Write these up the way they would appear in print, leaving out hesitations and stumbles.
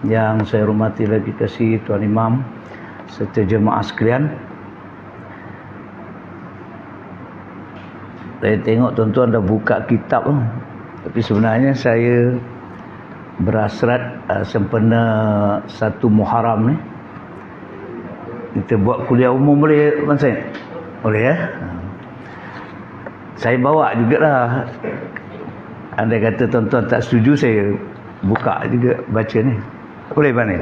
Yang saya hormati lagi kasih Tuan Imam serta jemaah sekalian. Saya tengok tuan-tuan dah buka kitab, tapi sebenarnya saya berhasrat sempena 1 Muharram ni kita buat kuliah umum, boleh Abang Said? Boleh ya? Saya bawa jugalah. Andai kata tuan-tuan tak setuju, saya buka juga baca ni. Boleh Abang ni?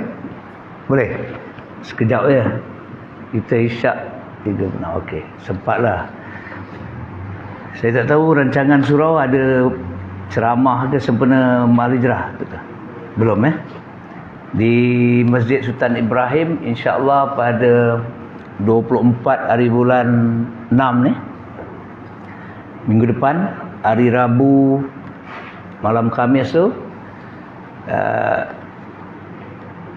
Boleh? Sekejap je. Kita isyak 3 benar. Okey, sempatlah. Saya tak tahu rancangan surau ada ceramah ke sempena Ma'al Hijrah. Belum di Masjid Sultan Ibrahim, insya-Allah pada 24 hari bulan 6 ni, minggu depan, hari Rabu malam Khamis tu,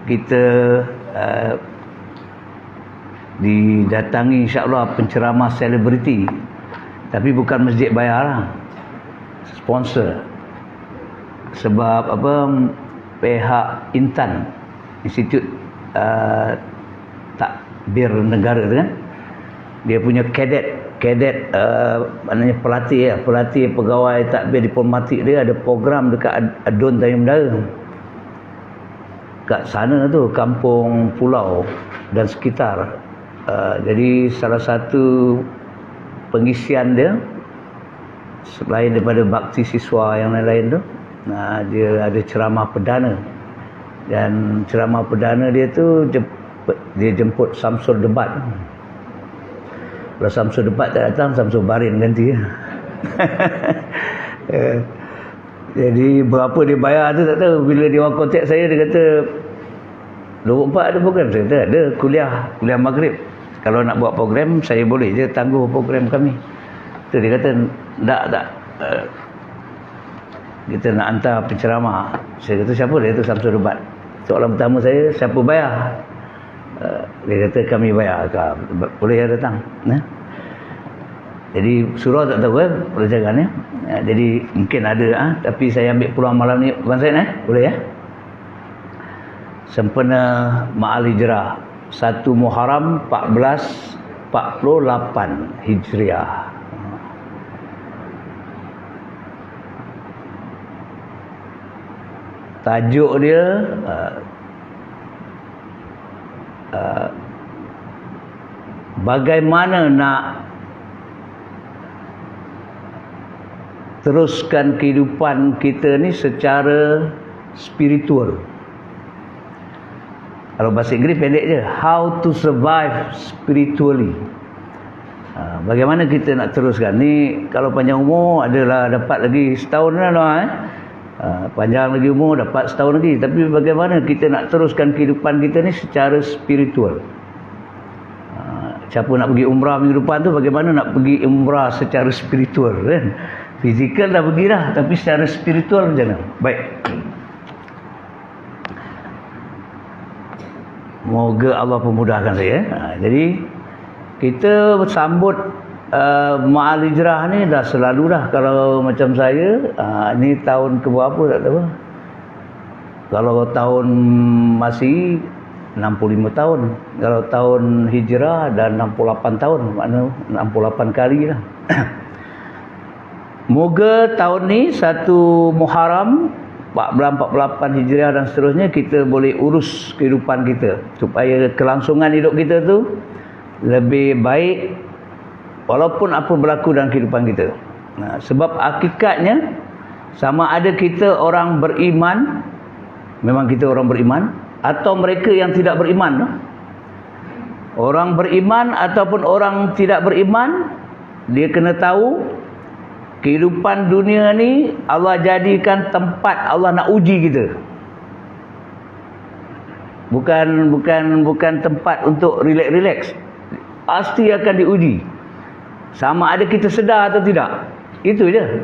kita didatangi insya-Allah penceramah selebriti, tapi bukan masjid bayar lah, sponsor. Sebab apa, pihak Intan, Institut Takbir Negara tu kan, dia punya kadet maknanya pelatih pegawai takbir diplomatik, dia ada program dekat Adun Tanjung Dara, kat sana tu, kampung pulau dan sekitar. Jadi salah satu pengisian dia, selain daripada bakti siswa yang lain-lain tu, dia ada ceramah perdana. Dan ceramah perdana dia tu dia jemput Samsul Debat. Kalau Samsul Debat tak datang, Samsul Barin ganti. Jadi berapa dia bayar tu tak tahu. Bila dia orang kontak saya, dia kata 24 ada program. Saya kata ada kuliah maghrib. Kalau nak buat program, saya boleh je tangguh program kami. Tu dia kata tak kita nak hantar penceramah. Saya kata siapa? Dia kata Samsul Debat. Soalan pertama saya, siapa bayar? Dia kata kami bayar. Boleh datang. Jadi surau tak tahu perancangan jadi mungkin ada tapi saya ambil peluang malam ni Abang Said boleh sempena Ma'al Hijrah 1 Muharram 1448 Hijriah. Tajuk dia bagaimana nak teruskan kehidupan kita ni secara spiritual. Kalau bahasa Inggeris pendek je, how to survive spiritually. Bagaimana kita nak teruskan ni? Kalau panjang umur adalah dapat lagi setahun lah panjang lagi umur dapat setahun lagi. Tapi bagaimana kita nak teruskan kehidupan kita ni secara spiritual? Siapa nak pergi umrah minggu depan tu, bagaimana nak pergi umrah secara spiritual kan? Fizikal dah pergi dah, tapi secara spiritual macam mana? Baik, moga Allah pemudahkan saya. Jadi kita sambut Ma'al Hijrah ni dah selalu dah. Kalau macam saya, ni tahun ke berapa tak tahu. Kalau tahun masih 65 tahun. Kalau tahun Hijrah dah 68 tahun. Maknanya 68 kali lah. Moga tahun ni 1 Muharram 1448 Hijriah dan seterusnya, kita boleh urus kehidupan kita supaya kelangsungan hidup kita tu lebih baik walaupun apa berlaku dalam kehidupan kita. Sebab hakikatnya, sama ada kita orang beriman, memang kita orang beriman, atau mereka yang tidak beriman. Orang beriman ataupun orang tidak beriman, dia kena tahu kehidupan dunia ni Allah jadikan tempat Allah nak uji kita. Bukan tempat untuk relax. Pasti akan diuji. Sama ada kita sedar atau tidak. Itu je.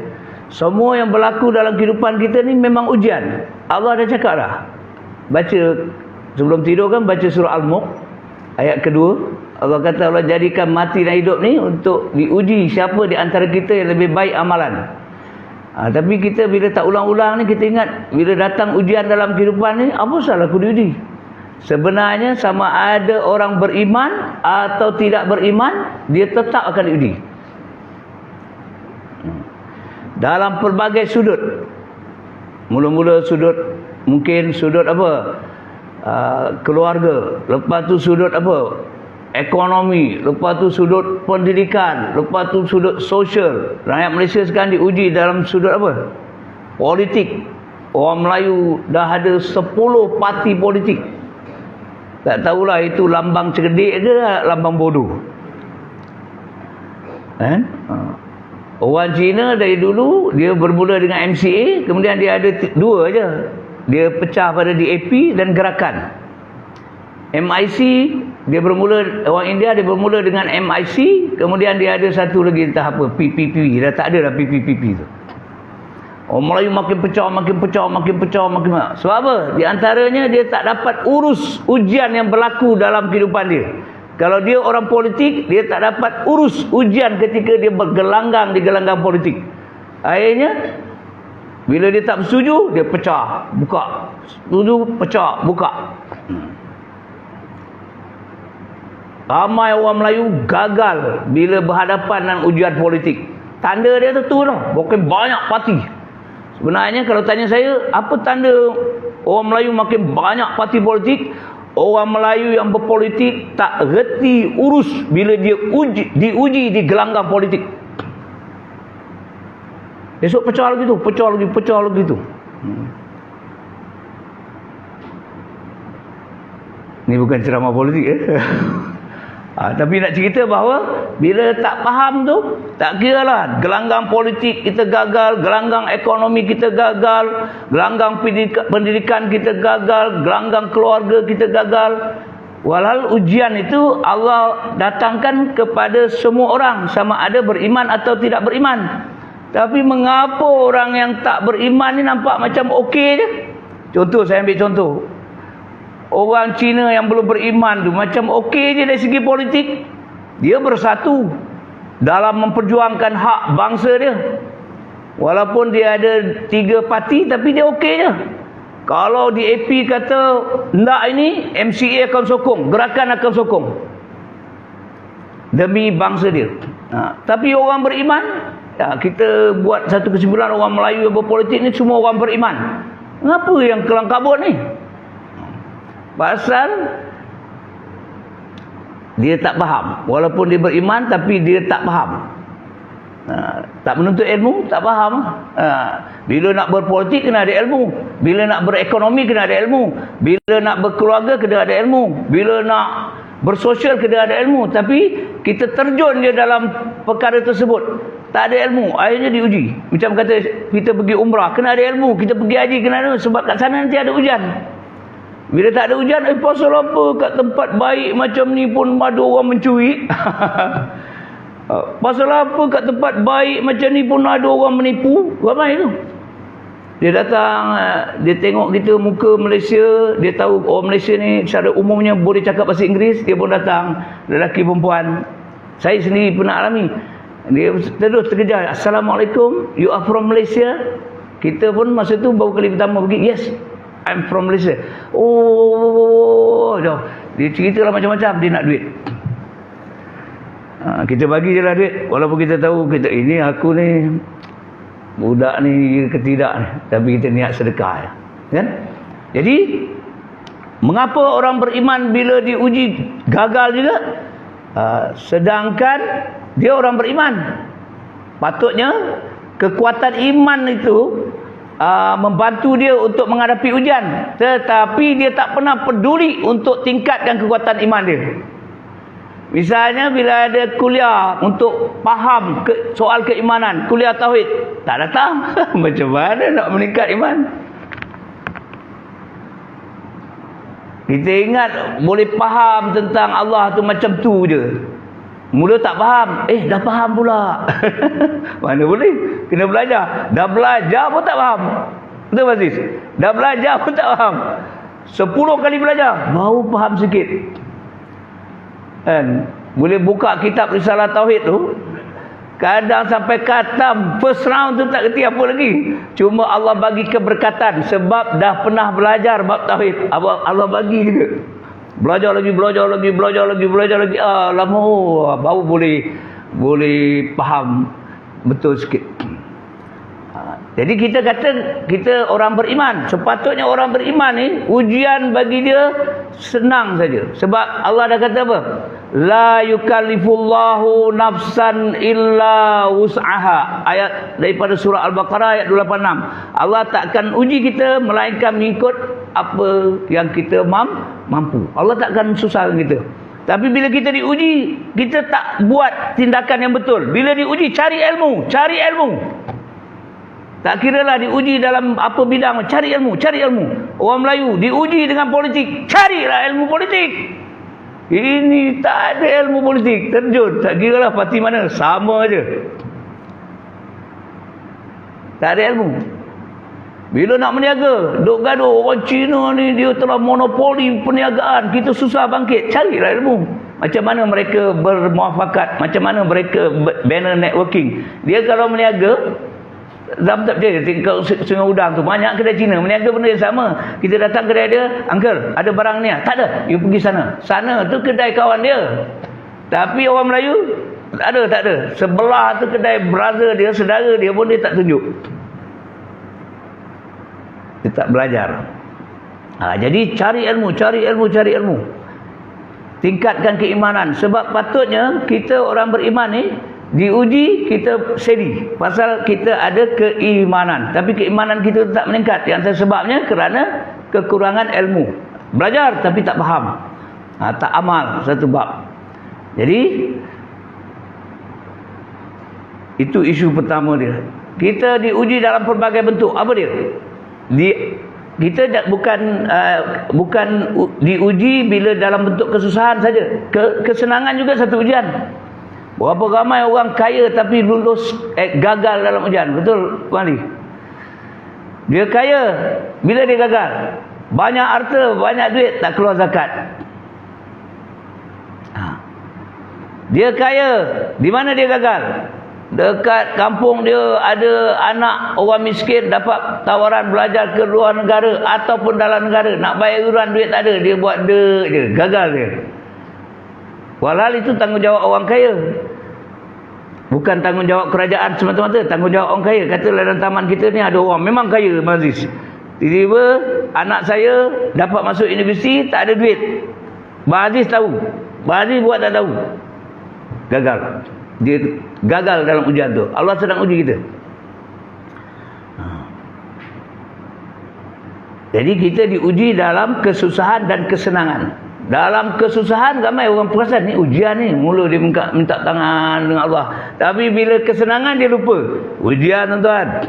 Semua yang berlaku dalam kehidupan kita ni memang ujian. Allah dah cakap dah. Baca sebelum tidur kan, baca surah Al-Mulk ayat kedua. Allah kata Allah jadikan mati dan hidup ni untuk diuji siapa di antara kita yang lebih baik amalan. Tapi kita bila tak ulang-ulang ni, kita ingat bila datang ujian dalam kehidupan ni, apa salah aku diuji? Sebenarnya sama ada orang beriman atau tidak beriman, dia tetap akan diuji. Dalam pelbagai sudut. Mula-mula sudut, mungkin sudut apa? Keluarga. Lepas tu sudut apa? Ekonomi. Lepas tu sudut pendidikan. Lepas tu sudut sosial. Rakyat Malaysia sekarang diuji dalam sudut apa? Politik. Orang Melayu dah ada 10 parti politik. Tak tahulah itu lambang cerdik ke lambang bodoh. Orang Cina dari dulu dia bermula dengan MCA, kemudian dia ada dua aja. Dia pecah pada DAP dan gerakan. MIC dia bermula, orang India dia bermula dengan MIC, kemudian dia ada satu lagi entah apa, PPP. Dah tak ada dah PPP tu. Orang Melayu makin pecah. Sebab apa? Di antaranya dia tak dapat urus ujian yang berlaku dalam kehidupan dia. Kalau dia orang politik, dia tak dapat urus ujian ketika dia bergelanggang di gelanggang politik. Akhirnya, bila dia tak bersetuju, dia pecah, buka. Setuju, pecah, buka. Ramai orang Melayu gagal bila berhadapan dengan ujian politik. Tanda dia tu lah. Bukan banyak parti. Sebenarnya kalau tanya saya, apa tanda orang Melayu makin banyak parti politik? Orang Melayu yang berpolitik tak reti urus bila dia diuji di gelanggang politik. Esok pecah lagi tu. Ni bukan ceramah politik tapi nak cerita bahawa bila tak faham tu, tak kiralah gelanggang politik kita gagal, gelanggang ekonomi kita gagal, gelanggang pendidikan kita gagal, gelanggang keluarga kita gagal. Walhal ujian itu Allah datangkan kepada semua orang, sama ada beriman atau tidak beriman. Tapi mengapa orang yang tak beriman ni nampak macam okey je? Contoh, saya ambil contoh. Orang Cina yang belum beriman tu macam okey je dari segi politik. Dia bersatu dalam memperjuangkan hak bangsa dia. Walaupun dia ada 3 parti, tapi dia okey je. Kalau DAP kata enggak ini, MCA akan sokong, gerakan akan sokong demi bangsa dia. Tapi orang beriman, kita buat satu kesimpulan, orang Melayu yang berpolitik ni semua orang beriman. Kenapa yang kelang kabut ni? Pasal dia tak faham. Walaupun dia beriman, tapi dia tak faham. Tak menuntut ilmu, tak faham. Bila nak berpolitik, kena ada ilmu. Bila nak berekonomi, kena ada ilmu. Bila nak berkeluarga, kena ada ilmu. Bila nak bersosial, kena ada ilmu. Tapi kita terjun je dalam perkara tersebut, tak ada ilmu, akhirnya diuji. Macam kata kita pergi umrah, kena ada ilmu. Kita pergi haji, kena ada, sebab kat sana nanti ada ujian. Bila tak ada hujan, pasal apa kat tempat baik macam ni pun ada orang mencuri? Pasal apa kat tempat baik macam ni pun ada orang menipu? Ramai tu. Dia datang, dia tengok kita muka Malaysia, dia tahu orang Malaysia ni secara umumnya boleh cakap bahasa Inggeris, dia pun datang, lelaki perempuan. Saya sendiri pernah alami. Dia terus terkejar, Assalamualaikum, you are from Malaysia? Kita pun masa tu baru kali pertama pergi, yes, I'm from Malaysia. Dia ceritalah macam-macam, dia nak duit. Kita bagi je lah duit. Walaupun kita tahu ini aku ni budak ni ke tidak ni, tapi kita niat sedekah kan. Jadi mengapa orang beriman bila diuji gagal juga, sedangkan dia orang beriman? Patutnya kekuatan iman itu membantu dia untuk menghadapi ujian, tetapi dia tak pernah peduli untuk tingkatkan kekuatan iman dia. Misalnya bila ada kuliah untuk faham soal keimanan, kuliah tauhid, tak datang. Macam mana nak meningkat iman? Kita ingat boleh faham tentang Allah tu macam tu je. Mula tak faham, dah faham pula. Mana boleh? Kena belajar. Dah belajar pun tak faham. Betul Aziz? Dah belajar pun tak faham. 10 kali belajar, baru faham sikit. Kan? Boleh buka kitab Risalah Tauhid tu. Kadang sampai khatam first round tu tak kerti apa lagi. Cuma Allah bagi keberkatan sebab dah pernah belajar bab tauhid. Allah bagi juga. Belajar lagi. Lama baru boleh faham betul sikit. Jadi kita kata kita orang beriman. Sepatutnya orang beriman ni ujian bagi dia senang saja. Sebab Allah dah kata apa? La yukallifullahu nafsan illa wus'aha. Ayat daripada surah Al-Baqarah ayat 286. Allah takkan uji kita melainkan mengikut apa yang kita mampu. Allah takkan susahkan kita. Tapi bila kita diuji, kita tak buat tindakan yang betul. Bila diuji, cari ilmu. Tak kiralah diuji dalam apa bidang, cari ilmu. Orang Melayu diuji dengan politik, carilah ilmu politik. Ini tak ada ilmu politik, terjun. Tak kiralah parti mana, sama aja. Tak ada ilmu. Bila nak berniaga, duk gaduh orang Cina ni dia telah monopoli perniagaan, kita susah bangkit. Carilah ilmu. Macam mana mereka bermuafakat, macam mana mereka banner networking. Dia kalau berniaga, tak percaya, tinggal Sungai Udang tu banyak kedai Cina meniaga benda yang sama. Kita datang kedai dia, uncle ada barang ni? Tak ada, you pergi sana tu kedai kawan dia. Tapi orang Melayu tak ada. Sebelah tu kedai brother dia, saudara dia pun dia tak tunjuk. Dia tak belajar. Jadi cari ilmu. Tingkatkan keimanan. Sebab patutnya kita orang beriman ni diuji, kita steady pasal kita ada keimanan. Tapi keimanan kita tak meningkat. Yang sebabnya kerana kekurangan ilmu. Belajar tapi tak faham, tak amal satu bab. Jadi itu isu pertama dia. Kita diuji dalam pelbagai bentuk. Apa dia? Kita bukan diuji bila dalam bentuk kesusahan saja. Kesenangan juga satu ujian. Berapa ramai orang kaya tapi lulus gagal dalam ujian. Betul, Puan Ali? Dia kaya, bila dia gagal? Banyak harta, banyak duit, tak keluar zakat. Dia kaya, di mana dia gagal? Dekat kampung dia ada anak orang miskin dapat tawaran belajar ke luar negara ataupun dalam negara. Nak bayar iuran, duit tak ada. Dia buat je, gagal dia. Walhal itu tanggungjawab orang kaya. Bukan tanggungjawab kerajaan semata-mata, tanggungjawab orang kaya. Katalah dalam taman kita ni ada orang memang kaya, Aziz. Tiba-tiba anak saya dapat masuk universiti, tak ada duit. Aziz tahu. Aziz buat tak tahu. Gagal. Dia gagal dalam ujian tu. Allah sedang uji kita. Jadi kita diuji dalam kesusahan dan kesenangan. Dalam kesusahan ramai orang perasan ni ujian ni, mula dia minta tangan dengan Allah. Tapi bila kesenangan dia lupa. Ujian, tuan-tuan.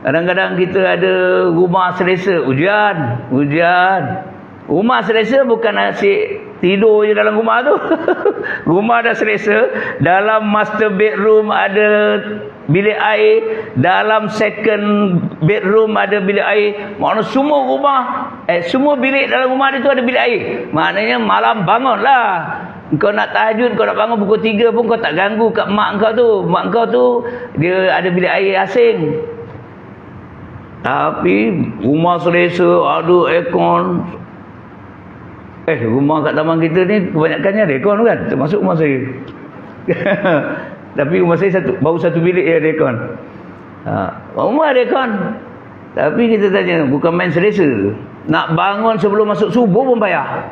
Kadang-kadang kita ada rumah selesa, ujian. Rumah selesa bukan asyik tidur je dalam rumah tu. Rumah dah selesa, dalam master bedroom ada bilik air, dalam second bedroom ada bilik air. Maknanya semua rumah, semua bilik dalam rumah dia tu ada bilik air. Maknanya malam bangunlah. Kau nak tahajud, kau nak bangun pukul 3 pun kau tak ganggu kat mak kau tu. Mak kau tu dia ada bilik air asing. Tapi rumah selesa, ada aircon. Rumah kat taman kita ni kebanyakannya ada aircon kan, termasuk rumah saya. Tapi rumah saya baru satu bilik yang ada aircon. Rumah ada aircon. Tapi kita tanya, bukan main selesa. Nak bangun sebelum masuk subuh pun payah.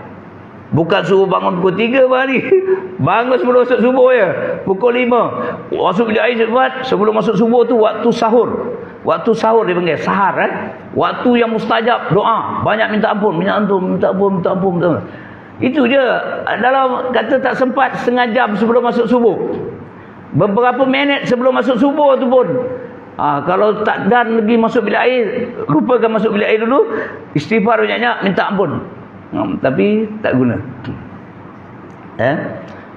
Bukan suruh bangun pukul 3 hari. Bangun sebelum masuk subuh je. Pukul 5. Masuk bilik air cepat. Sebelum masuk subuh tu waktu sahur. Waktu sahur dia panggil sahar Waktu yang mustajab doa. Banyak minta ampun. Itu je. Dalam kata tak sempat setengah jam sebelum masuk subuh. Beberapa minit sebelum masuk subuh tu pun. Kalau tak dan lagi masuk bilik air, lupakan masuk bilik air dulu. Istighfar banyak-banyak, minta ampun. Tapi tak guna.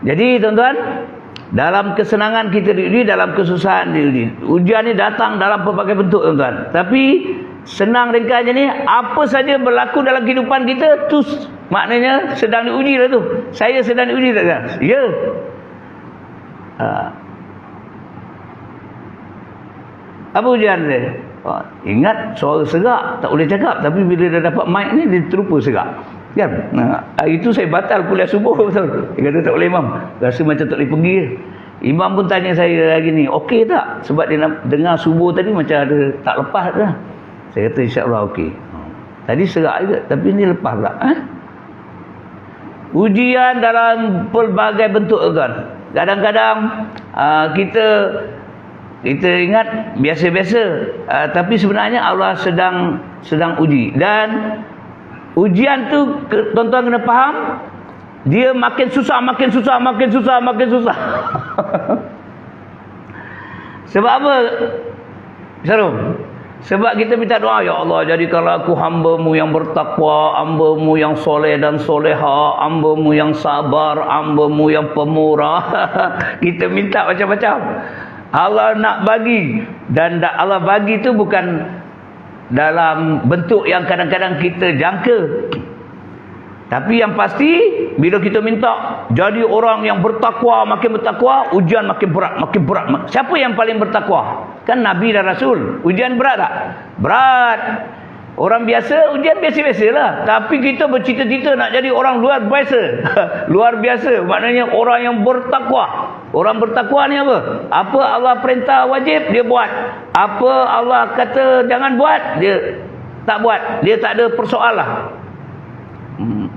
Jadi tuan-tuan, dalam kesenangan kita diuji, dalam kesusahan diuji. Ujian ni datang dalam pelbagai bentuk, tuan-tuan. Tapi senang ringkasnya ni, apa saja berlaku dalam kehidupan kita tu maknanya sedang diuji lah tu. Saya sedang diuji tak kan? Ya. Apa ujian dia? Ingat suara serak tak boleh cakap, tapi bila dah dapat mic ni dia terlupa serak. Kan? Hari itu saya batal kuliah subuh betul. Dia kata tak boleh imam. Rasa macam tak boleh pergi. Imam pun tanya saya lagi ni, okey tak? Sebab dia nak dengar subuh tadi macam ada tak lepas dah. Saya kata insya-Allah okey. Tadi serak juga, tapi ni lepas pula. Ujian dalam pelbagai bentuk kan. Kadang-kadang kita ingat biasa-biasa, tapi sebenarnya Allah sedang uji. Dan ujian tu tuan-tuan kena faham, dia makin susah. Sebab apa? Sarum. Sebab kita minta doa, ya Allah, jadikanlah aku hamba-Mu yang bertakwa, hamba-Mu yang soleh dan soleha, hamba-Mu yang sabar, hamba-Mu yang pemurah. Kita minta macam-macam. Allah nak bagi, dan Allah bagi tu bukan dalam bentuk yang kadang-kadang kita jangka. Tapi yang pasti, bila kita minta jadi orang yang bertakwa, makin bertakwa, ujian makin berat. Siapa yang paling bertakwa? Kan Nabi dan Rasul. Ujian berat tak? Berat. Orang biasa, ujian biasa-biasa lah. Tapi kita bercita-cita nak jadi orang luar biasa. Luar biasa, maknanya orang yang bertakwa. Orang bertakwa ni apa? Apa Allah perintah wajib, dia buat. Apa Allah kata jangan buat, dia tak buat. Dia tak ada persoalan.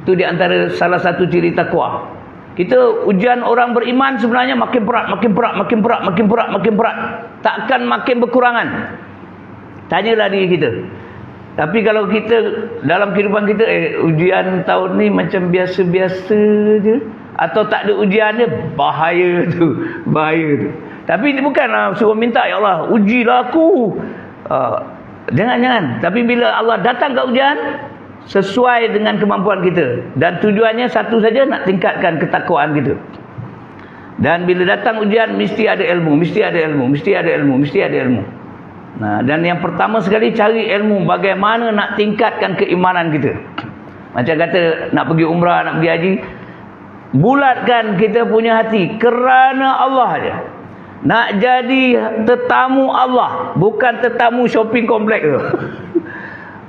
Itu di antara salah satu ciri takwa. Kita ujian orang beriman sebenarnya makin berat. Takkan makin berkurangan. Tanyalah diri kita. Tapi kalau kita dalam kehidupan kita, ujian tahun ni macam biasa-biasa je, atau tak ada ujian dia, bahaya tu. Tapi ini bukanlah suruh minta, ya Allah ujilah aku. Jangan. Tapi bila Allah datang ke ujian, sesuai dengan kemampuan kita, dan tujuannya satu saja, nak tingkatkan ketakwaan kita. Dan bila datang ujian, mesti ada ilmu. Nah, dan yang pertama sekali, cari ilmu bagaimana nak tingkatkan keimanan kita. Macam kata nak pergi umrah, nak pergi haji, bulatkan kita punya hati kerana Allah aja. Nak jadi tetamu Allah, bukan tetamu shopping komplek tu.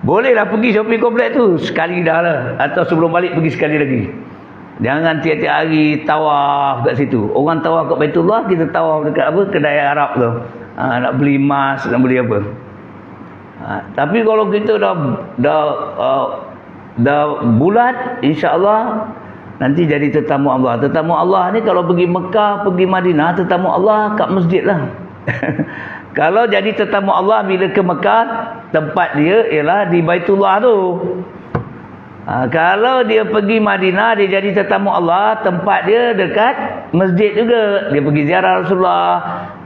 Bolehlah pergi shopping komplek tu sekali dah lah, atau sebelum balik pergi sekali lagi. Jangan tiap-tiap hari tawaf kat situ. Orang tawaf kat Baitullah, kita tawaf dekat apa, kedai Arab tu. Nak beli emas, nak beli apa. Tapi kalau kita dah bulat, insya-Allah nanti jadi tetamu Allah. Tetamu Allah ni kalau pergi Mekah, pergi Madinah, tetamu Allah kat masjid lah. Kalau jadi tetamu Allah bila ke Mekah, tempat dia ialah di Baitullah tu. Kalau dia pergi Madinah, dia jadi tetamu Allah, tempat dia dekat masjid juga. Dia pergi ziarah Rasulullah,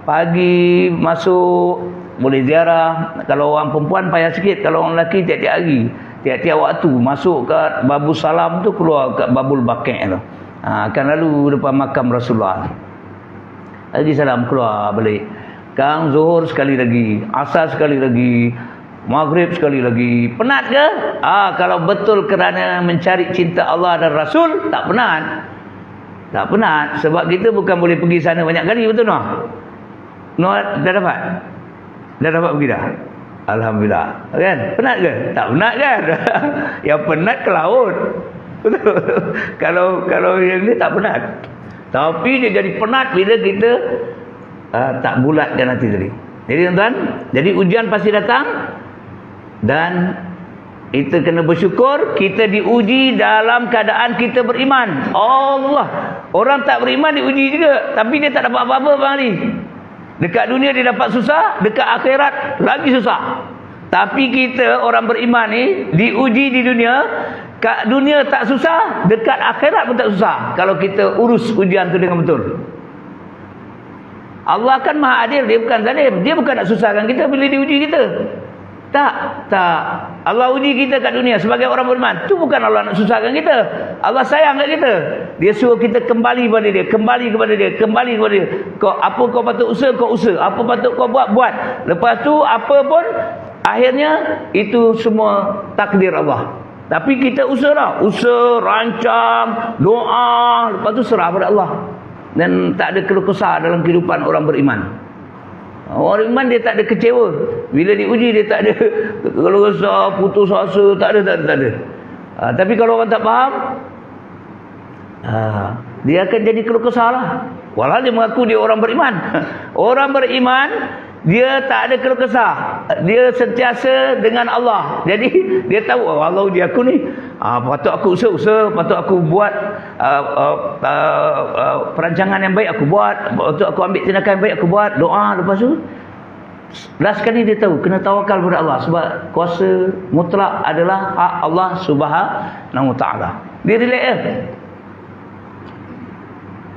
pagi masuk boleh ziarah. Kalau orang perempuan payah sikit, kalau orang lelaki tiap-tiap hari, tiap-tiap waktu masuk kat Babul Salam tu, keluar kat Babul Baqi' tu. Akan lalu depan makam Rasulullah. Lagi salam, keluar balik. Kang Zuhur sekali lagi, Asar sekali lagi, Maghrib sekali lagi. Penat ke? Kalau betul kerana mencari cinta Allah dan Rasul, tak penat. Tak penat. Sebab kita bukan boleh pergi sana banyak kali, betul tak? Dah dapat? Dah dapat pergi dah? Alhamdulillah. Kan? Penat ke? Tak penat kan? Yang penat ke laut. Betul. Kalau yang ni tak penat. Tapi dia jadi penat bila kita tak bulatkan hati tadi. Jadi tuan-tuan, jadi ujian pasti datang, dan kita kena bersyukur kita diuji dalam keadaan kita beriman. Allah, orang tak beriman diuji juga, tapi dia tak dapat apa-apa bang Ali. Dekat dunia dia dapat susah, dekat akhirat lagi susah. Tapi kita orang beriman ni diuji di dunia, kat dunia tak susah, dekat akhirat pun tak susah kalau kita urus ujian tu dengan betul. Allah kan maha adil, dia bukan zalim. Dia bukan nak susahkan kita bila diuji kita. Tak. Allah uji kita kat dunia sebagai orang beriman. Tu bukan Allah nak susahkan kita. Allah sayang kat kita. Dia suruh kita kembali kepada dia, kembali kepada dia. Apa kau patut usaha, kau usaha. Apa patut kau buat. Lepas tu apa pun, akhirnya itu semua takdir Allah. Tapi kita usaha, rancang, doa, lepas tu serah pada Allah. Dan tak ada keluh kesah dalam kehidupan orang beriman. Orang beriman dia tak ada kecewa. Bila diuji dia tak ada kalau resah, putus asa, tak ada. Tapi kalau orang tak faham, dia akan jadi keluh kesah lah. Walau dia mengaku dia orang beriman. Orang beriman dia tak ada keluh kesah. Dia sentiasa dengan Allah. Jadi dia tahu Allah dia aku ni patut aku usaha, patut aku buat perancangan yang baik aku buat, patut aku ambil tindakan yang baik aku buat, doa. Lepas tu last kali dia tahu kena tawakal kepada Allah sebab kuasa mutlak adalah hak Allah Subhanahu Wa Taala. Dia relax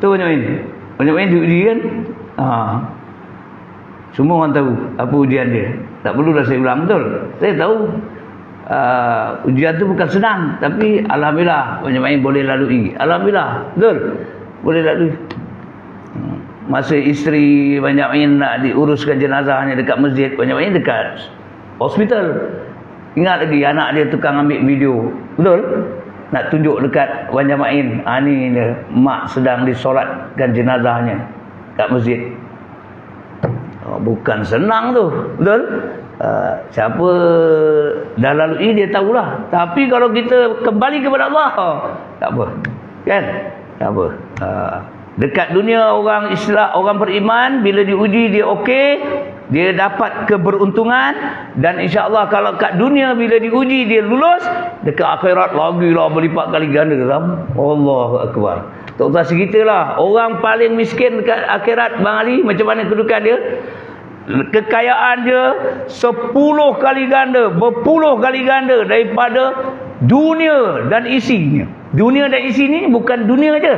tu banyak diuji kan. Semua orang tahu apa ujian dia. Tak perlulah saya ulang, betul. Saya tahu ujian tu bukan senang, tapi alhamdulillah banyak boleh lalui. Alhamdulillah, betul. Boleh lalui. Masa isteri banyak nak diuruskan jenazahnya dekat masjid, banyak dekat hospital. Ingat lagi anak dia tukang ambil video, betul? Nak tunjuk dekat Wan Jamain, ni dia, mak sedang disolatkan jenazahnya kat masjid. Bukan senang tu, betul? Siapa dah lalui dia tahulah. Tapi kalau kita kembali kepada Allah, tak apa, kan? Tak apa. Dekat dunia orang Islam, orang beriman, bila diuji dia okey, dia dapat keberuntungan. Dan insya-Allah kalau kat dunia bila diuji dia lulus, dekat akhirat lagilah berlipat kali ganda. Allahu akbar. Tak usah ceritalah, orang paling miskin dekat akhirat Bang Ali, macam mana kedudukan dia? Kekayaan dia 10 kali ganda, berpuluh kali ganda daripada dunia dan isinya. Dunia dan isinya bukan dunia je,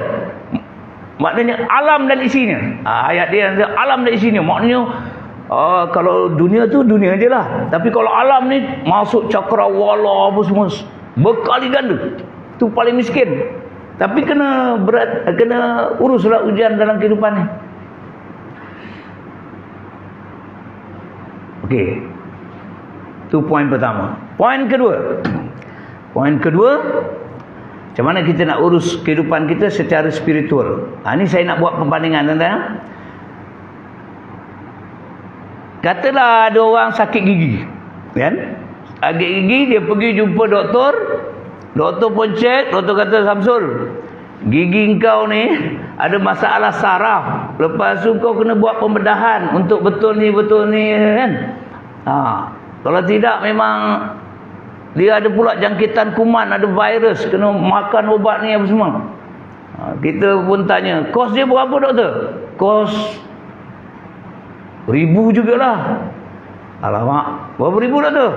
maknanya alam dan isinya. Ayat dia alam dan isinya, maknanya kalau dunia tu dunia je lah, tapi kalau alam ni masuk cakrawala apa semua, berkali ganda. Tu paling miskin. Tapi kena uruslah ujian dalam kehidupan ni. Okey. Tu poin pertama. Poin kedua, macam mana kita nak urus kehidupan kita secara spiritual. Ni saya nak buat perbandingan, tuan-tuan. Katalah ada orang sakit gigi, kan? Sakit gigi, dia pergi jumpa doktor. Doktor pun cek, doktor kata, Samsul, gigi kau ni ada masalah saraf. Lepas tu kau kena buat pembedahan untuk betul ni kan. Kalau tidak memang dia ada pula jangkitan kuman, ada virus, kena makan ubat ni apa semua. Kita pun tanya, kos dia berapa doktor? Kos ribu jugalah. Alamak, berapa ribu doktor?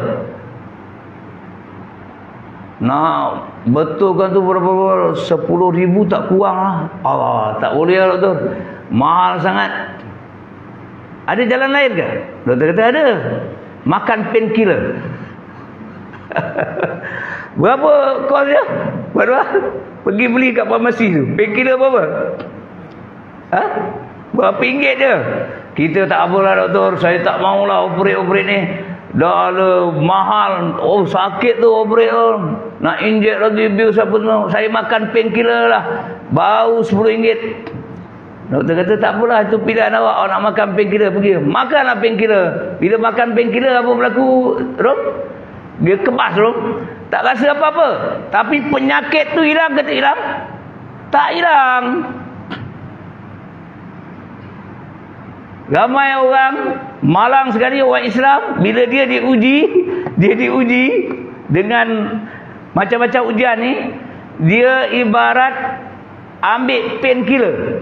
Nak betulkan tu berapa? 10,000 tak kurang lah. Tak boleh lah doktor, mahal sangat. Ada jalan lain ke? Doktor kata ada. Makan painkiller. Berapa kos dia? Berapa? Pergi beli kat farmasi tu. Painkiller berapa? Berapa ringgit je? Kita tak apalah doktor, saya tak maulah operate ni. Dah mahal. Sakit tu operate tu. Nak injek lagi bil siapa tu. Saya makan painkiller lah. Bau RM10. Doktor kata tak apalah, itu pilihan awak. Awak nak makan painkiller, pergi. Makanlah painkiller. Bila makan painkiller apa berlaku, Rom? Dia kebas, Rom. Tak rasa apa-apa. Tapi penyakit tu hilang ke tak hilang? Tak hilang. Ramai orang malang sekali, orang Islam, bila dia diuji dengan macam-macam ujian ni, dia ibarat ambil painkiller.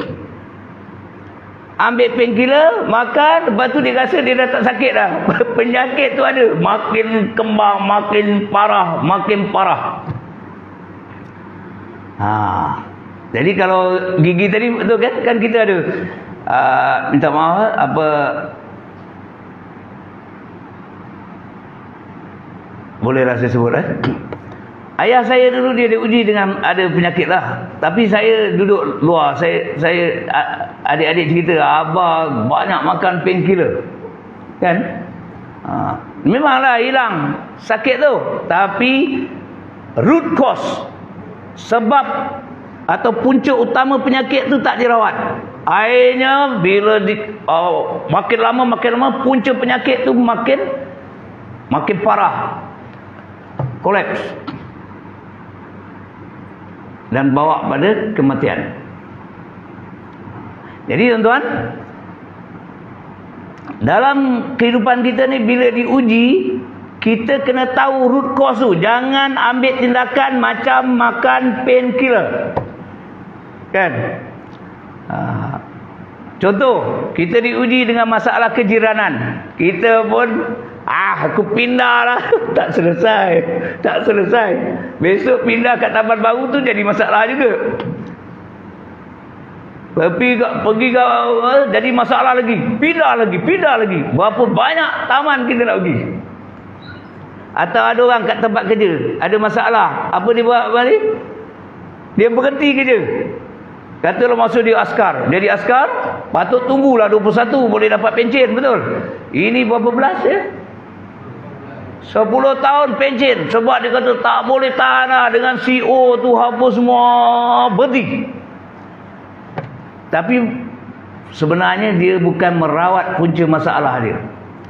Ambil painkiller, makan, lepas tu dia rasa dia dah tak sakit dah. Penyakit tu ada, makin kembang, makin parah. Jadi kalau gigi tadi betul kan kita ada minta maaf apa, bolehlah saya sebut ayah saya dulu dia diuji dengan ada penyakit lah, tapi saya duduk luar, saya adik-adik cerita, abang banyak makan painkiller kan. Memanglah hilang sakit tu, tapi root cause, sebab atau punca utama penyakit tu tak dirawat. Airnya bila makin lama punca penyakit tu makin parah. Kolaps. Dan bawa pada kematian. Jadi tuan-tuan, dalam kehidupan kita ni bila diuji, kita kena tahu root cause tu. Jangan ambil tindakan macam makan painkiller. Kan? Contoh, kita diuji dengan masalah kejiranan. Kita pun aku pindah lah. Tak selesai. Besok pindah kat taman baru tu jadi masalah juga. Pergi jadi masalah lagi. Pindah lagi. Berapa banyak taman kita nak pergi. Atau ada orang kat tempat kerja ada masalah. Apa dia buat balik? Dia berhenti kerja. Katalah masuk dia askar. Jadi askar, patut tunggulah 21 boleh dapat pencen, betul? Ini berapa belas ya? 10 tahun pencen. Sebab dia kata tak boleh tahan lah dengan CEO tu hapus semua, berhenti. Tapi sebenarnya dia bukan merawat punca masalah dia.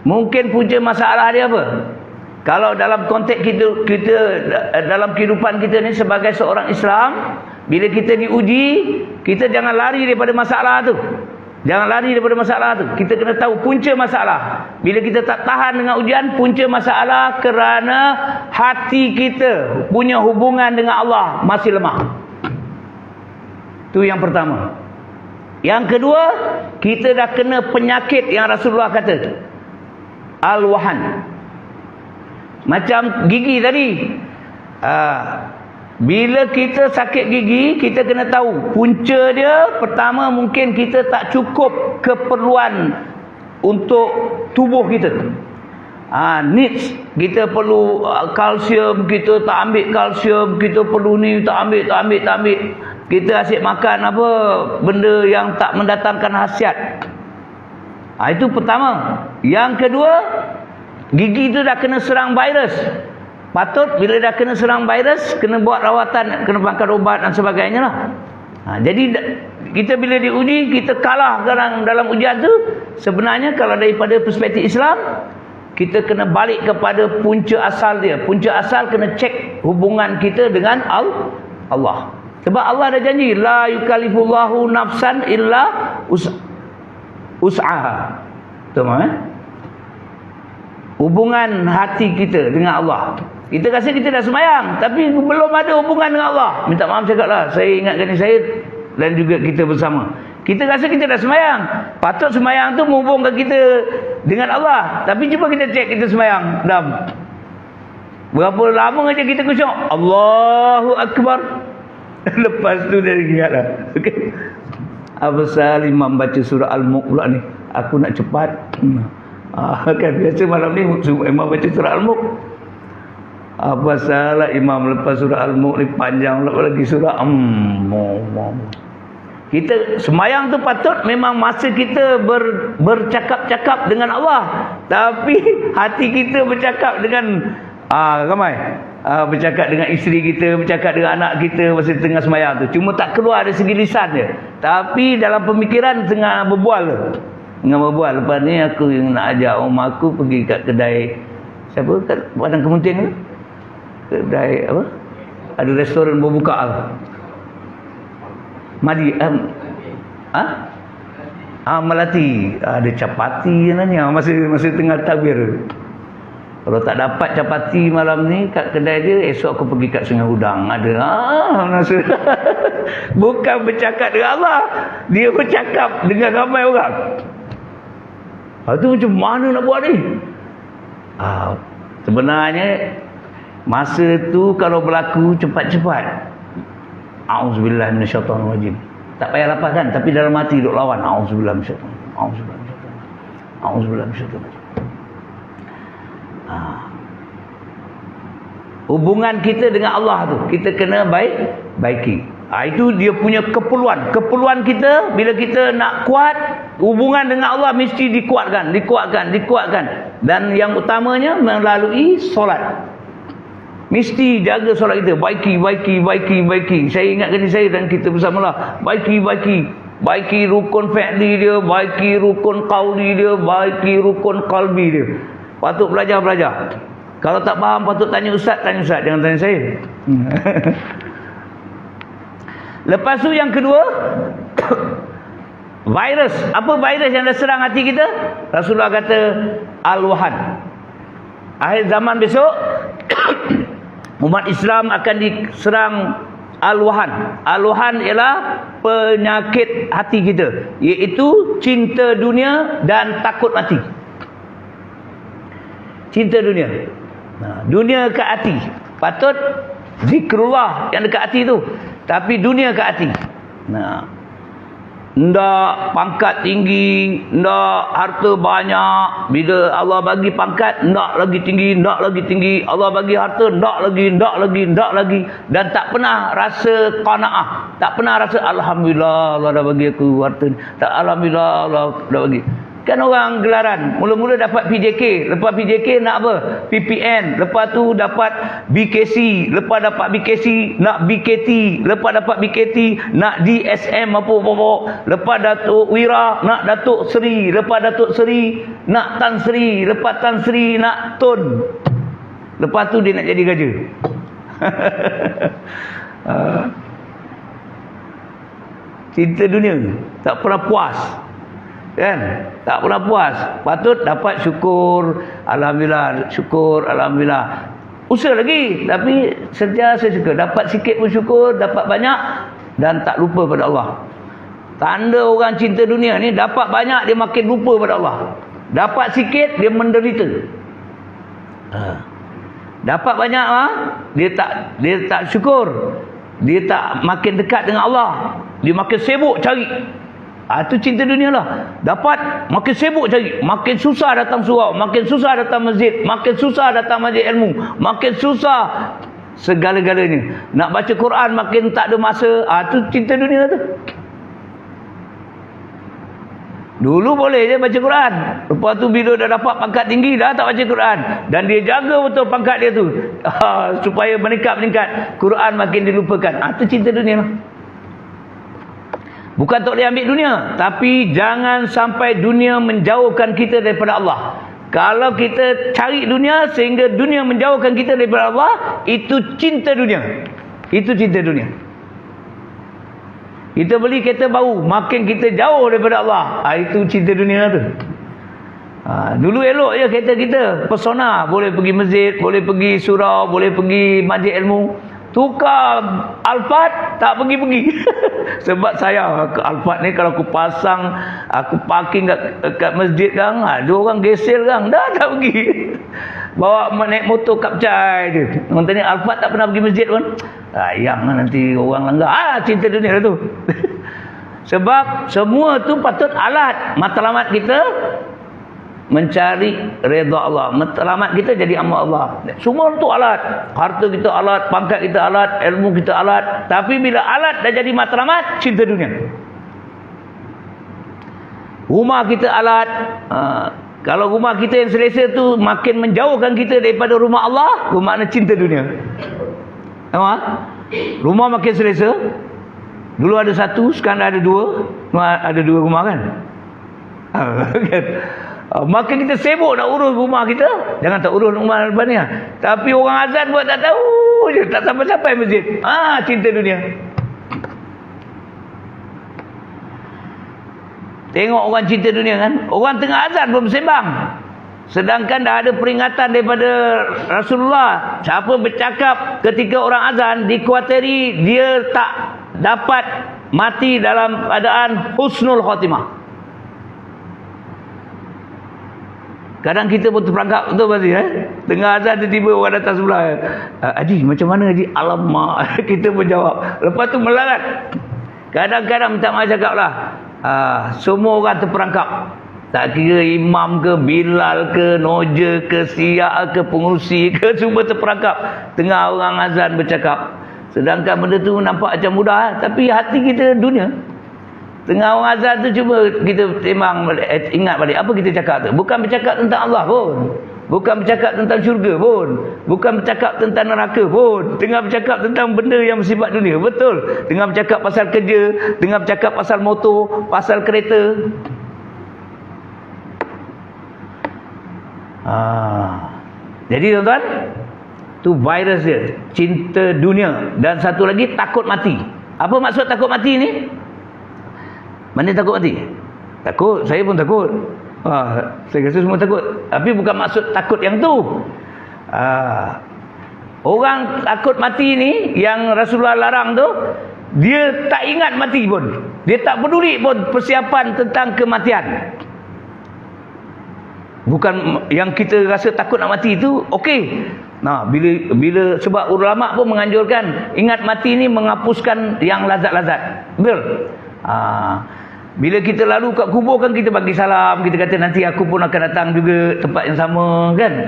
Mungkin punca masalah dia apa? Kalau dalam konteks kita dalam kehidupan kita ni sebagai seorang Islam, bila kita diuji, kita jangan lari daripada masalah tu. Kita kena tahu punca masalah. Bila kita tak tahan dengan ujian, punca masalah kerana hati kita punya hubungan dengan Allah masih lemah. Tu yang pertama. Yang kedua, kita dah kena penyakit yang Rasulullah kata, al-wahan. Macam gigi tadi. Bila kita sakit gigi, kita kena tahu punca dia. Pertama, mungkin kita tak cukup keperluan untuk tubuh kita. Needs. Kita perlu kalsium, kita tak ambil kalsium. Kita perlu ni, tak ambil. Kita asyik makan apa benda yang tak mendatangkan khasiat. Itu pertama. Yang kedua, gigi itu dah kena serang virus. Patut bila dah kena serang virus, kena buat rawatan, kena makan ubat dan sebagainya lah. Jadi kita bila diuji, kita kalah dalam ujian tu. Sebenarnya kalau daripada perspektif Islam, kita kena balik kepada punca asal dia. Punca asal kena cek hubungan kita dengan Allah. Sebab Allah dah janji, la yukallifullahu nafsan illa us'aha. Betul hubungan hati kita dengan Allah. Kita rasa kita dah semayang, tapi belum ada hubungan dengan Allah. Minta maaf cakaplah, saya ingatkan saya dan juga kita bersama. Kita rasa kita dah semayang. Patut semayang tu menghubungkan kita dengan Allah. Tapi cuba kita cek kita semayang. Berapa lama aja kita kusyuk? Allahu Akbar. Lepas tu dia ingat lah. Okay. Apa imam baca surah Al-Mulk pula ni? Aku nak cepat. Kan biasa malam ni imam baca surah Al-Mulk. Apa salah imam lepas surah Al-Mulk ni panjang lagi surah Kita semayang tu patut memang masa kita bercakap-cakap dengan Allah. Tapi hati kita bercakap dengan ramai. Bercakap dengan isteri kita, bercakap dengan anak kita masa tengah semayang tu. Cuma tak keluar dari segi lisan dia. Tapi dalam pemikiran tengah berbual. Lepas ni aku yang nak ajak rumah aku pergi kat kedai siapa? Kat Padang Kemunting tu. Kedai apa? Ada restoran berbuka lah. Melati. Ada capati nanya masa tengah takbir. Kalau tak dapat capati malam ni kat kedai dia, esok aku pergi kat Sungai Udang. Ada. Bukan bercakap dengan Allah, dia bercakap dengan ramai orang. Itu macam mana nak buat ni? Sebenarnya masa tu kalau berlaku cepat-cepat. Auzubillah minasyaitanirrajim. Tak payah lapaskan, tapi dalam hati duk lawan. Auzubillah minasyaitanirrajim. Hubungan kita dengan Allah tu kita kena baiki. Itu dia punya keperluan. Keperluan kita bila kita nak kuat hubungan dengan Allah mesti dikuatkan. Dan yang utamanya melalui solat. Mesti jaga solat kita. Baiki. Saya ingatkan saya dan kita bersamalah. Baiki. baiki rukun fi'li dia, baiki rukun qauli dia, baiki rukun qalbi dia. Patut belajar. Kalau tak faham patut tanya ustaz, jangan tanya saya. Lepas tu yang kedua, virus. Apa virus yang dah serang hati kita? Rasulullah kata al-wahan. Akhir zaman besok umat Islam akan diserang al-wahan. Al-wahan ialah penyakit hati kita, iaitu cinta dunia dan takut mati. Cinta dunia. Dunia kat hati. Patut zikrullah yang dekat hati tu, tapi dunia kat hati. Ndak pangkat tinggi, ndak harta banyak. Bila Allah bagi pangkat, ndak lagi tinggi. Allah bagi harta, ndak lagi. Dan tak pernah rasa qanaah. Tak pernah rasa alhamdulillah Allah dah bagi aku harta ni. Alhamdulillah Allah dah bagi. Kan orang gelaran, mula-mula dapat PJK, lepas PJK nak apa? PPN, lepas tu dapat BKC, lepas dapat BKC nak BKT, lepas dapat BKT nak DSM apa-apa, lepas Datuk Wira nak Datuk Seri, lepas Datuk Seri nak Tan Seri, lepas Tan Seri nak Tun, lepas tu dia nak jadi raja. Cinta dunia, tak pernah puas. Kan? Tak pernah puas. Patut dapat syukur, alhamdulillah, usaha lagi, tapi sentiasa syukur. Dapat sikit pun syukur, dapat banyak dan tak lupa pada Allah. Tanda orang cinta dunia ni, dapat banyak dia makin lupa pada Allah. Dapat sikit dia menderita. Dapat banyak dia tak syukur. Dia tak makin dekat dengan Allah. Dia makin sibuk cari. Itu cinta dunia lah. Dapat, makin sibuk cari, makin susah datang surau, makin susah datang masjid, makin susah datang majlis ilmu, makin susah segala-galanya. Nak baca Quran makin tak ada masa. Itu cinta dunia tu. Dulu boleh je baca Quran, lepas tu bila dah dapat pangkat tinggi dah tak baca Quran, dan dia jaga betul pangkat dia tu supaya meningkat. Quran makin dilupakan. Itu cinta dunia lah. Bukan tak boleh ambil dunia, tapi jangan sampai dunia menjauhkan kita daripada Allah. Kalau kita cari dunia sehingga dunia menjauhkan kita daripada Allah, itu cinta dunia. Itu cinta dunia. Kita beli kereta baru, makin kita jauh daripada Allah. Itu cinta dunia tu. Dulu elok je kereta kita, pesona, boleh pergi masjid, boleh pergi surau, boleh pergi majlis ilmu. Tukar Alphard tak pergi-pergi. Sebab saya ke Alphard ni kalau aku pasang, aku parking kat masjid kan, ada orang gesel kan, dah tak pergi. Bawa naik motor kapcai je. Orang tanya Alphard tak pernah pergi masjid pun. Sayang lah nanti orang langgar. Cinta dunia tu. Sebab semua tu patut alat matlamat kita mencari redha Allah. Matlamat kita jadi amal Allah. Semua tu alat. Harta kita alat, pangkat kita alat, ilmu kita alat. Tapi bila alat dah jadi matlamat, cinta dunia. Rumah kita alat. Kalau rumah kita yang selesa tu makin menjauhkan kita daripada rumah Allah, bermakna cinta dunia. Nampak? Rumah makin selesa. Dulu ada satu, sekarang ada dua. Ada dua rumah kan? Makin kita sibuk nak urus rumah kita. Jangan tak urus rumah lepas ni. Tapi orang azan buat tak tahu je. Tak sampai-sampai masjid. Cinta dunia. Tengok orang cinta dunia kan. Orang tengah azan pun bersembang. Sedangkan dah ada peringatan daripada Rasulullah. Siapa bercakap ketika orang azan, dikuatiri dia tak dapat mati dalam keadaan husnul khatimah. Kadang kita pun terperangkap betul pasti tengah azan tiba-tiba orang datang sebelah. Haji macam mana Haji? Alamak. Kita pun jawab. Lepas tu melarat. Kadang-kadang minta maaf cakap lah. Semua orang terperangkap. Tak kira imam ke, Bilal ke, Noja ke, Siak ke, pengurusi ke, semua terperangkap. Tengah orang azan bercakap. Sedangkan benda tu nampak macam mudah. Tapi hati kita dunia. Tengah orang azan tu cuba kita timbang balik, ingat balik apa kita cakap tu. Bukan bercakap tentang Allah pun. bukan bercakap tentang syurga pun, bukan bercakap tentang neraka pun, tengah bercakap tentang benda yang bersifat dunia. Betul, tengah bercakap pasal kerja, tengah bercakap pasal motor, pasal kereta. Jadi tuan-tuan, tu virus dia, cinta dunia. Dan satu lagi, takut mati. Apa maksud takut mati ni? Mana takut mati? Takut, saya pun takut. Saya rasa semua takut. Tapi bukan maksud takut yang tu. Orang takut mati ni yang Rasulullah larang tu, dia tak ingat mati pun. Dia tak peduli pun persiapan tentang kematian. Bukan yang kita rasa takut nak mati tu, okey. Nah, bila sebab ulama pun menganjurkan, ingat mati ni menghapuskan yang lazat-lazat. Betul? Bila kita lalu kat kubur kan kita bagi salam, kita kata nanti aku pun akan datang juga tempat yang sama kan.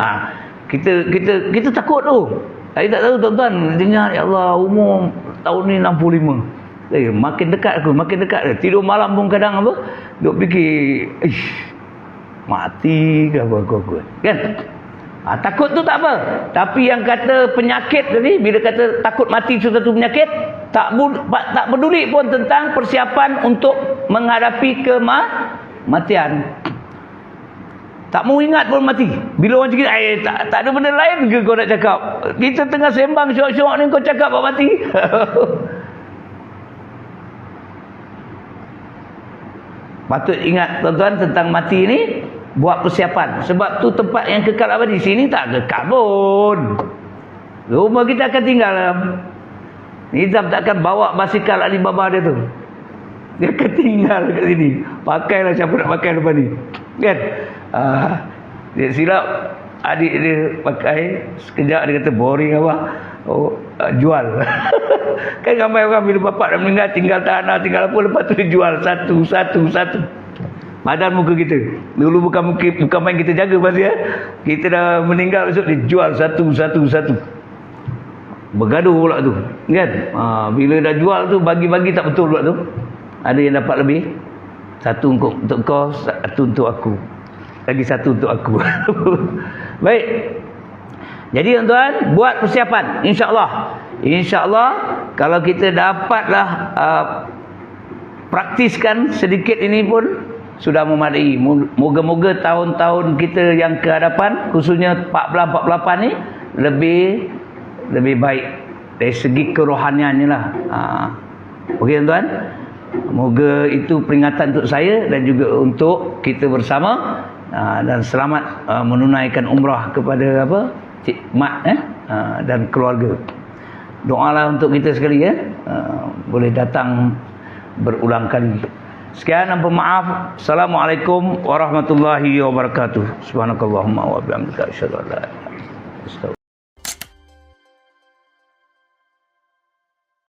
Kita takut tu. Saya tak tahu tuan-tuan, dengar ya Allah umur tahun ni 65. Makin dekat. Tidur malam pun kadang apa? Duk fikir, mati ke apa-apa kan. Takut tu tak apa. Tapi yang kata penyakit tadi, bila kata takut mati suatu penyakit, tak peduli pun tentang persiapan untuk menghadapi kematian. Tak mau ingat pun mati. Bila orang cakap, tak ada benda lain ke kau nak cakap? Kita tengah sembang syok-syok ni kau cakap apa mati? Patut ingat tuan-tuan tentang mati ni, buat persiapan. Sebab tu tempat yang kekal abadi. Sini tak kekal pun. Rumah kita akan tinggal. Nizam tak akan bawa basikal Alibaba dia tu. Dia akan tinggal kat sini. Pakailah siapa nak pakai lepas ni. Kan? Dia silap adik dia pakai, sekejap dia kata boring apa. Jual. Kan ramai orang bila bapak dah meninggal, tinggal tanah, tinggal apa, lepas tu dia jual satu. Badan muka kita. Dulu bukan main kita jaga pasti ya. Kita dah meninggal besok dia jual satu. Bergaduh pula tu. Kan? Bila dah jual tu bagi-bagi tak betul pula tu. Ada yang dapat lebih. Satu untuk kau, satu untuk aku. Lagi satu untuk aku. Baik. Jadi tuan-tuan, buat persiapan. InsyaAllah kalau kita dapatlah praktiskan sedikit ini pun sudah memadai. Moga-moga tahun-tahun kita yang ke hadapan, khususnya 14-48 ni lebih baik dari segi kerohanian ni lah. Okey tuan-tuan, moga itu peringatan untuk saya dan juga untuk kita bersama, dan selamat menunaikan umrah kepada Cik Mat dan keluarga. Doalah untuk kita sekali ya, boleh datang berulang kali. Sekian dan pemaaf. Assalamualaikum warahmatullahi wabarakatuh. Subhanakallahumma wa bihamdika asyhadu an la ilaha illa anta